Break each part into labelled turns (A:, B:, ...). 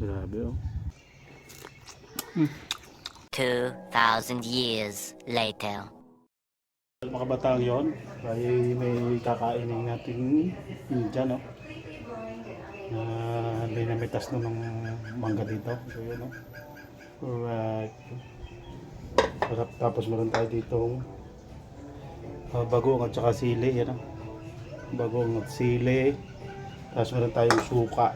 A: Grabe oh.
B: 2,000 years later.
A: Mga batang yon, ay may kakainin natin dyan, no? May tas na ng mangga dito. So, yun, no? Alright. Tapos meron tayo ditong bagoong at saka sili, yan, no? Bagoong at sili. Tapos meron tayong suka.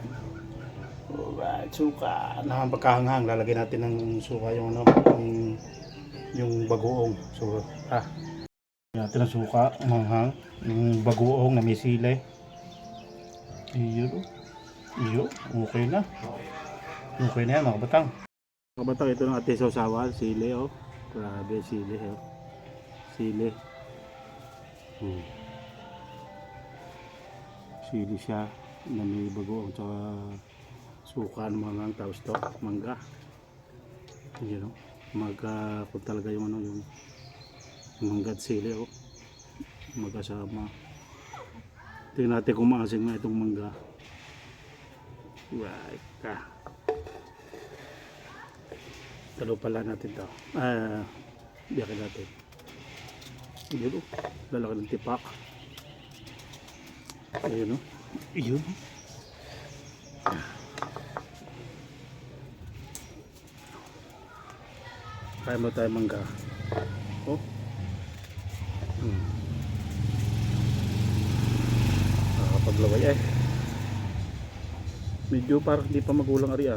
A: Alright, suka. Pagkahanghang, lalagyan natin ng suka yung, ano, yung bagoong. So, natin ang suka, manghang, yung bagoong na may sili. Iyo, okay na. Okay na yan mga batang. Mga batang, ito ng ating sausawan, sili oh. Grabe, sili oh. Sili. Sili siya na may bagoong tsaka suka ng manghang, tapos to, mangga. Ayan oh. Kung talaga yung ano yung mangga at sili oh. Magkasama. Tingnan natin kung maasim na itong mangga. Right ka. Talo pala natin to. Biyakin natin. Ayun o. Lalaki ng tipak. Ayun o. Ayun o. Kaya mo tayo mangga. Oh. Paglaway eh. Medyo parang hindi pa magulang ari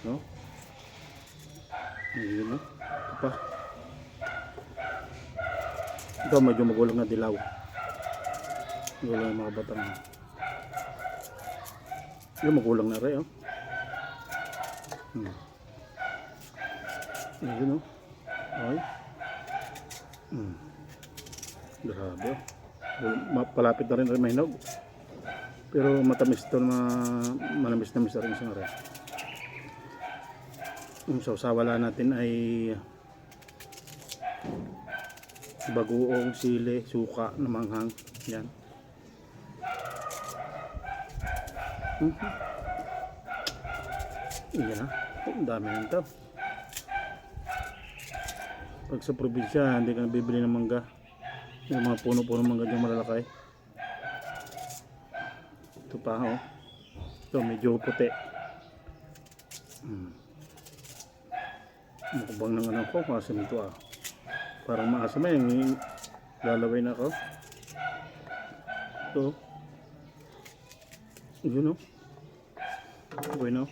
A: no? Ayun no. Ito pa. Ito medyo magulang na dilaw. Magulang na mga batang. Yung magulang na rin oh. Ayun no. Ay. Grabe oh. Palapit na rin mahinog. Pero matamis ito na manamis-namis na rin siya rin. Yung sausawala natin ay bagoong, sili, suka na manghang. Yan. Yan na. Ang dami nito. Pag sa probinsya, hindi ka nabibili ng mangga. Yung mga puno-puno mangga yung malalaki. Ito pa oh. Ito medyo puti. Mukbang ng anak ko, maasim ito Parang maasim yung lalaway na ako. Ito. Yun oh. Bueno.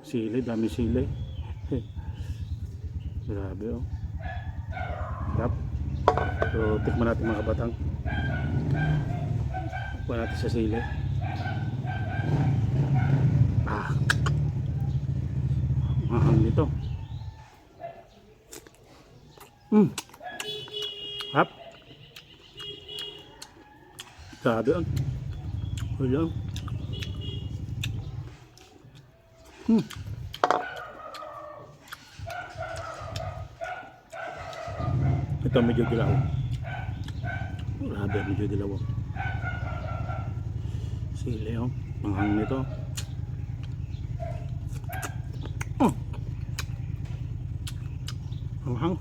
A: Sili, dami sili. Grabe oh. Sarap. So, tikman natin mga kabatang. Kuha natin sa sili. Mahang nito. Sarap. Grabe yun. Wala. Ito medyo dilaw. Grabe, medyo dilaw. Sili oh. Manghang nito. Manghang.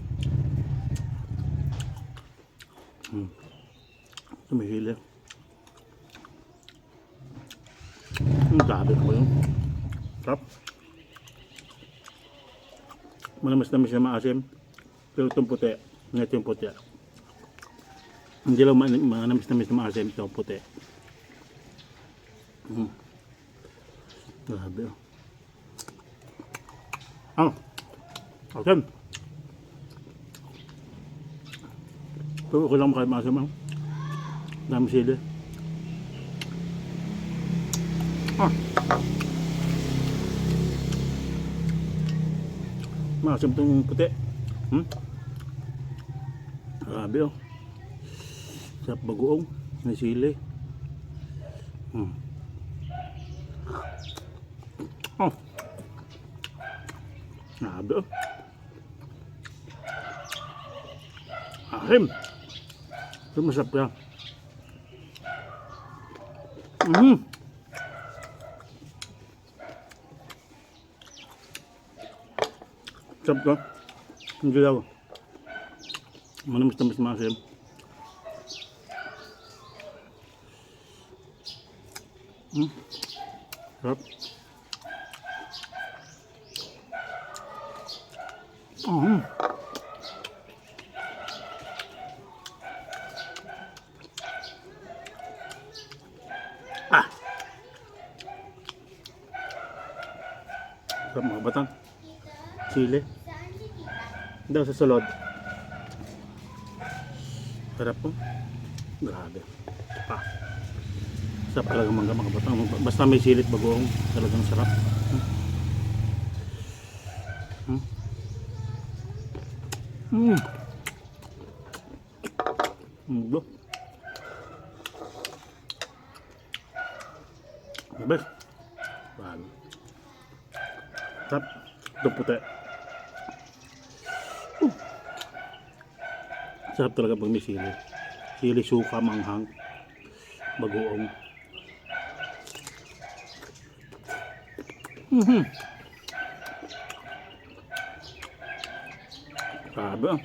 A: Tumihili. Grabe ko yun. Sarap. Manamis-namis na maasim. Pero itong puti. Ito yung puti. Hindi lang manamis-namis na maasim. Ito yung puti. Grabe oh. Okay. Pero okay lang kahit maasim oh. Dami sili. Maasim itong puti. Grabe oh. Sarap bagoong. May sili. Grabe oh. Ahim. Ito masarap yan. Mm. Sarap to. Hindi daw. Manamis-tamis maasim. Sarap. Ah. Sarap mga batang. Sili. Daw sa sulod. Sarap po. Grabe. Pa. Sarap talaga mga batang. Basta may silit bagoong talagang sarap. Mundo. Best. Grabe. Sarap. Ito puti. Sarap talaga pag may sili. Sili, suka, manghang, bagoong. Grabe ah.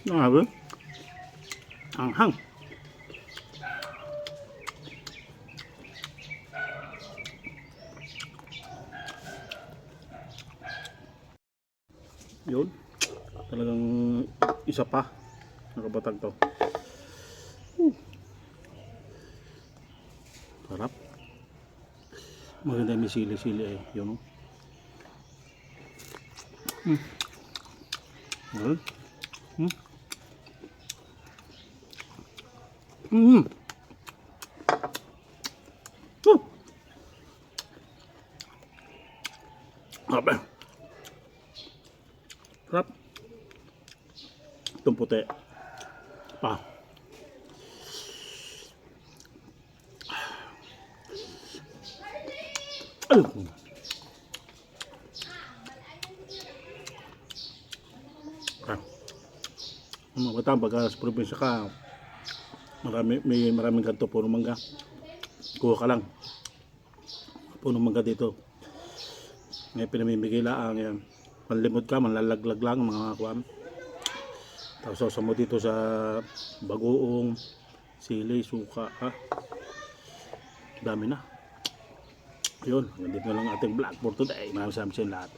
A: Grabe. Anghang. Yun. Talagang isa pa. Nakabatag to. Sarap. Maganda yung may sili-sili eh. Yun. Well. Grabe. Sarap. Itong puti. Pa. Ayun. Ang mga batang pagka sa probinsya ka, maraming ganito, puro mangga. Kuha ka lang. Puno mangga dito. Ngayon pinamimigay lang yan. Panlimod ka, manlalaglag lang mga kuwan. Tapos sausaw mo dito sa bagoong, sili, suka, ha? Dami na. Yun, hanggang dito na lang ating vlog for today. Maraming salamat sa inyo lahat.